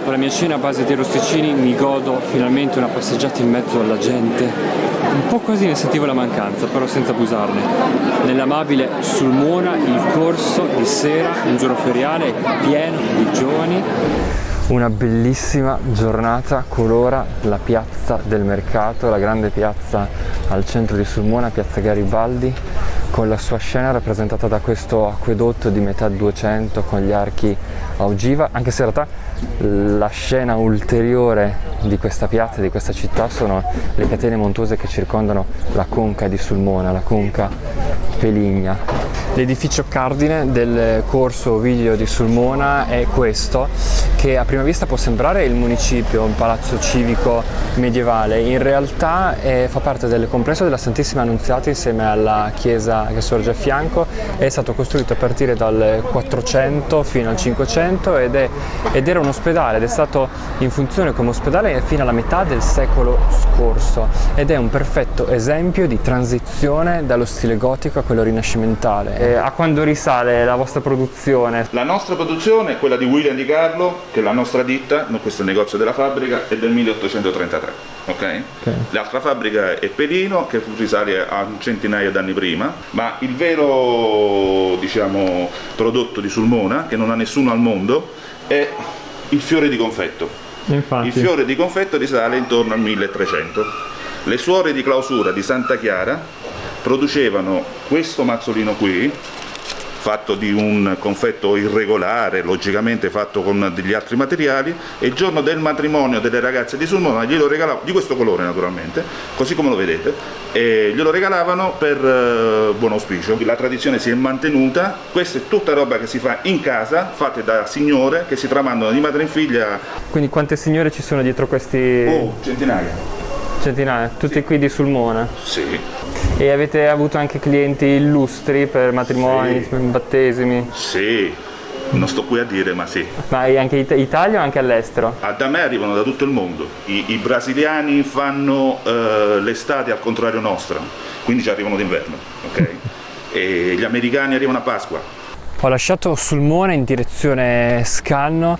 dopo la mia cena a base di rosticini mi godo finalmente una passeggiata in mezzo alla gente. Un po' quasi ne sentivo la mancanza, però senza abusarne. Nell'amabile Sulmona il corso di sera, un giorno feriale pieno di giovani. Una bellissima giornata colora la piazza del mercato, la grande piazza al centro di Sulmona, piazza Garibaldi, con la sua scena rappresentata da questo acquedotto di metà 200 con gli archi a ogiva, anche se in realtà la scena ulteriore di questa piazza, di questa città, sono le catene montuose che circondano la conca di Sulmona, la conca Peligna. L'edificio cardine del corso Ovidio di Sulmona è questo, che a prima vista può sembrare il municipio, un palazzo civico medievale. In realtà fa parte del complesso della Santissima Annunziata insieme alla chiesa che sorge a fianco. È stato costruito a partire dal 400 fino al 500 ed era un ospedale, ed è stato in funzione come ospedale fino alla metà del secolo scorso, ed è un perfetto esempio di transizione dallo stile gotico a quello rinascimentale. A quando risale la vostra produzione? La nostra produzione è quella di William Di Carlo, che è la nostra ditta, questo è il negozio della fabbrica, è del 1833, ok? L'altra fabbrica è Pelino, che risale a un centinaio d'anni prima, ma il vero, diciamo, prodotto di Sulmona, che non ha nessuno al mondo, è il fiore di confetto. Infatti. Il fiore di confetto risale intorno al 1300. Le suore di clausura di Santa Chiara producevano questo mazzolino qui, fatto di un confetto irregolare, logicamente fatto con degli altri materiali, e il giorno del matrimonio delle ragazze di Sulmona glielo regalavano, di questo colore naturalmente, così come lo vedete, e glielo regalavano per buon auspicio. La tradizione si è mantenuta, questa è tutta roba che si fa in casa, fatte da signore, che si tramandano di madre in figlia. Quindi quante signore ci sono dietro questi? Oh, centinaia. Centinaia, tutti sì. Qui di Sulmona? Sì. E avete avuto anche clienti illustri per matrimoni, sì. Battesimi? Sì, non sto qui a dire, ma sì. Ma anche in Italia o anche all'estero? Da me arrivano da tutto il mondo. I brasiliani fanno l'estate al contrario nostra, quindi ci arrivano d'inverno, ok? E gli americani arrivano a Pasqua. Ho lasciato Sulmona in direzione Scanno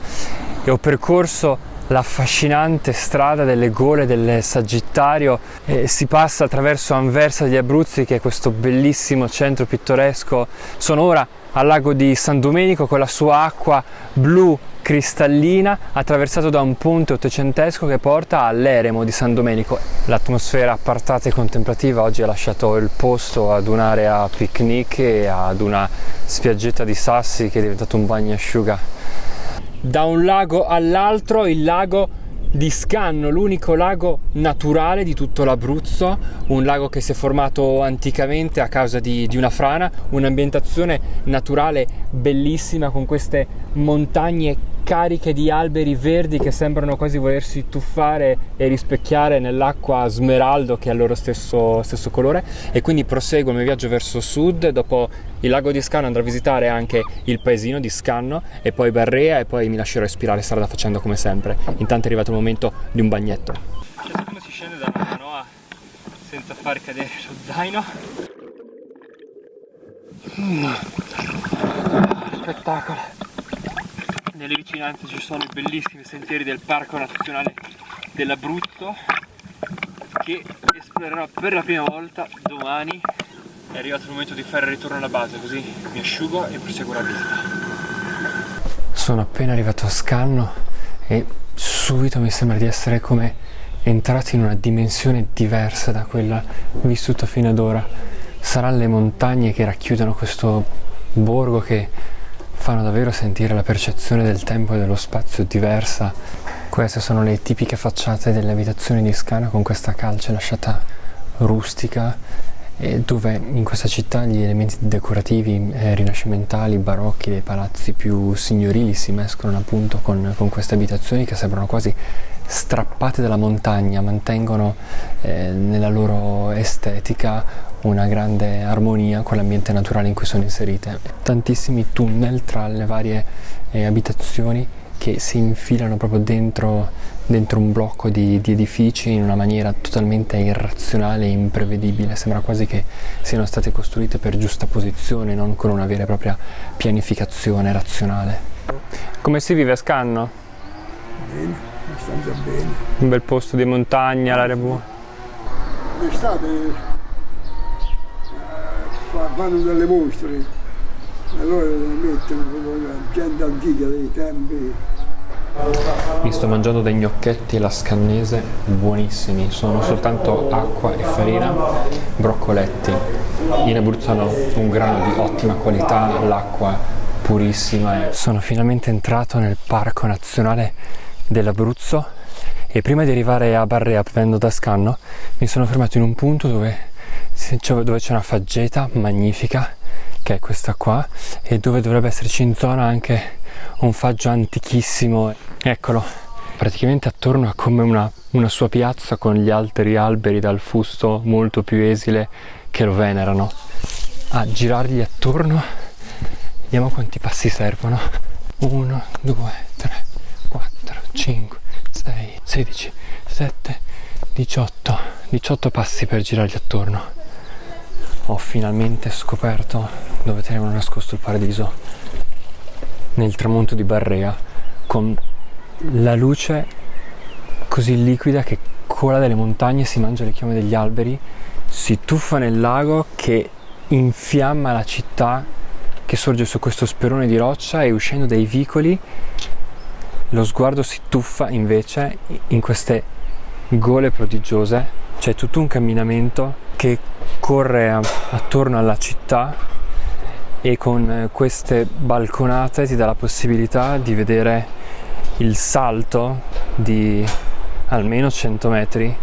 e ho percorso l'affascinante strada delle Gole del Sagittario e si passa attraverso Anversa degli Abruzzi, che è questo bellissimo centro pittoresco. Sono ora al lago di San Domenico con la sua acqua blu cristallina, attraversato da un ponte ottocentesco che porta all'eremo di San Domenico. L'atmosfera appartata e contemplativa oggi ha lasciato il posto ad un'area picnic e ad una spiaggetta di sassi che è diventato un bagnasciuga. Da un lago all'altro, il lago di Scanno, l'unico lago naturale di tutto l'Abruzzo, un lago che si è formato anticamente a causa di una frana, un'ambientazione naturale bellissima con queste montagne cariche di alberi verdi che sembrano quasi volersi tuffare e rispecchiare nell'acqua smeraldo che ha il loro stesso colore. E quindi proseguo il mio viaggio verso sud. Dopo il lago di Scanno andrò a visitare anche il paesino di Scanno e poi Barrea, e poi mi lascerò ispirare strada facendo come sempre. Intanto è arrivato il momento di un bagnetto. Guardate come si scende dalla canoa senza far cadere lo zaino. Spettacolo. Nelle vicinanze ci sono i bellissimi sentieri del Parco Nazionale dell'Abruzzo, che esplorerò per la prima volta domani. È arrivato il momento di fare il ritorno alla base, così mi asciugo e proseguo la visita. Sono appena arrivato a Scanno e subito mi sembra di essere come entrato in una dimensione diversa da quella vissuta fino ad ora. Saranno le montagne che racchiudono questo borgo che fanno davvero sentire la percezione del tempo e dello spazio diversa. Queste sono le tipiche facciate delle abitazioni di Scanno, con questa calce lasciata rustica, dove in questa città gli elementi decorativi rinascimentali, barocchi dei palazzi più signorili si mescolano appunto con queste abitazioni che sembrano quasi strappate dalla montagna, mantengono nella loro estetica una grande armonia con l'ambiente naturale in cui sono inserite. Tantissimi tunnel tra le varie abitazioni che si infilano proprio dentro un blocco di edifici in una maniera totalmente irrazionale e imprevedibile. Sembra quasi che siano state costruite per giustaposizione, non con una vera e propria pianificazione razionale. Come si vive a Scanno? Bene, abbastanza bene. Un bel posto di montagna, l'aria buona. D'estate fanno delle mostre, allora le mettono proprio la gente antica dei tempi. Mi sto mangiando dei gnocchetti alla scannese buonissimi, sono soltanto acqua e farina, broccoletti. In Abruzzo hanno un grano di ottima qualità, l'acqua purissima. Sono finalmente entrato nel Parco Nazionale dell'Abruzzo e prima di arrivare a Barrea, venendo da Scanno, mi sono fermato in un punto dove c'è una faggeta magnifica, che è questa qua, e dove dovrebbe esserci in zona anche un faggio antichissimo. Eccolo, praticamente attorno a come una sua piazza con gli altri alberi dal fusto molto più esile che lo venerano. A girargli attorno, vediamo quanti passi servono. 1, 2, 3, 4, 5, 6, 16, 17, 18 passi per girargli attorno. Ho finalmente scoperto dove tenevano nascosto il paradiso, nel tramonto di Barrea, con la luce così liquida che cola dalle montagne, si mangia le chiome degli alberi, si tuffa nel lago che infiamma la città che sorge su questo sperone di roccia, e uscendo dai vicoli lo sguardo si tuffa invece in queste gole prodigiose. C'è tutto un camminamento che corre attorno alla città, e con queste balconate ti dà la possibilità di vedere il salto di almeno 100 metri.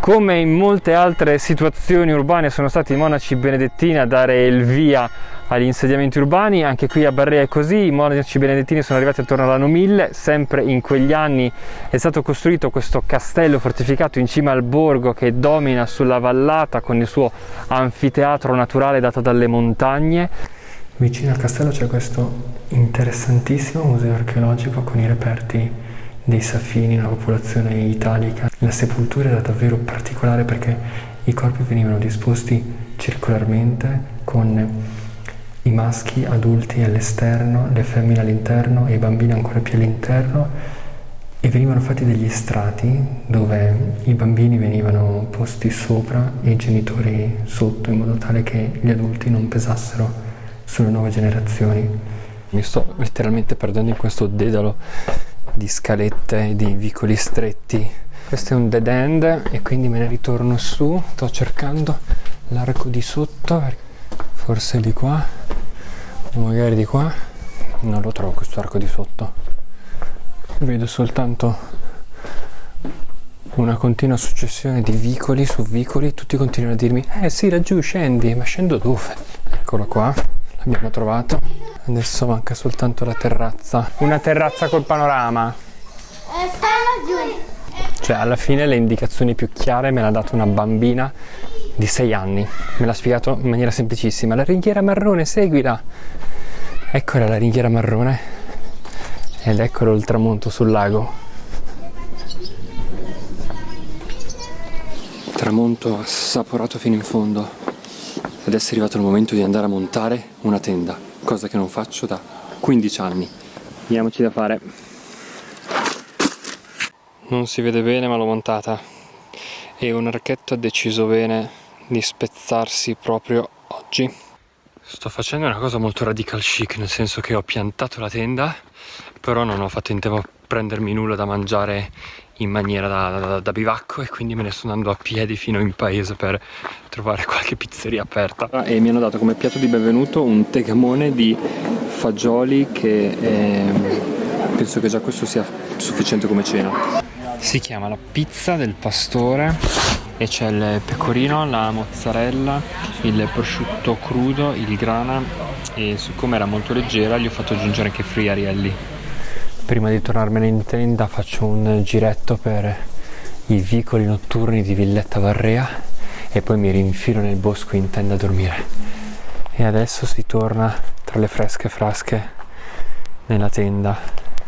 Come in molte altre situazioni urbane sono stati i monaci benedettini a dare il via agli insediamenti urbani, anche qui a Barrea è così. I monaci benedettini sono arrivati attorno all'anno 1000, sempre in quegli anni è stato costruito questo castello fortificato in cima al borgo che domina sulla vallata con il suo anfiteatro naturale dato dalle montagne. Vicino al castello c'è questo interessantissimo museo archeologico con i reperti dei Safini, una popolazione italica. La sepoltura era davvero particolare perché i corpi venivano disposti circolarmente, con i maschi adulti all'esterno, le femmine all'interno e i bambini ancora più all'interno, e venivano fatti degli strati dove i bambini venivano posti sopra e i genitori sotto, in modo tale che gli adulti non pesassero sulle nuove generazioni. Mi sto letteralmente perdendo in questo dedalo di scalette e di vicoli stretti. Questo è un dead end e quindi me ne ritorno su. Sto cercando l'arco di sotto, forse di qua o magari di qua. Non lo trovo questo arco di sotto, vedo soltanto una continua successione di vicoli su vicoli. Tutti continuano a dirmi sì, laggiù scendi, ma scendo dove? Eccolo qua, l'abbiamo trovato. Adesso manca soltanto la terrazza, una terrazza col panorama. Sta laggiù. Cioè, alla fine le indicazioni più chiare me l'ha dato una bambina di 6 anni, me l'ha spiegato in maniera semplicissima: la ringhiera marrone, seguila. Eccola la ringhiera marrone, ed eccolo il tramonto sul lago. Tramonto assaporato fino in fondo. Adesso è arrivato il momento di andare a montare una tenda, cosa che non faccio da 15 anni. Diamoci da fare. Non si vede bene, ma l'ho montata, e un archetto ha deciso bene di spezzarsi proprio oggi. Sto facendo una cosa molto radical chic, nel senso che ho piantato la tenda, però non ho fatto in tempo a prendermi nulla da mangiare in maniera da bivacco, e quindi me ne sto andando a piedi fino in paese per trovare qualche pizzeria aperta. E mi hanno dato come piatto di benvenuto un tegamone di fagioli che penso che già questo sia sufficiente come cena. Si chiama la pizza del pastore e c'è il pecorino, la mozzarella, il prosciutto crudo, il grana, e siccome era molto leggera gli ho fatto aggiungere anche friarielli. Prima di tornarmene in tenda faccio un giretto per i vicoli notturni di Villetta Barrea e poi mi rinfilo nel bosco in tenda a dormire. E adesso si torna tra le fresche frasche nella tenda,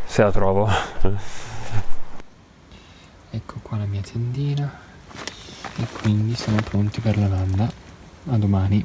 se la trovo. Ecco qua la mia tendina, e quindi siamo pronti per la landa. A domani.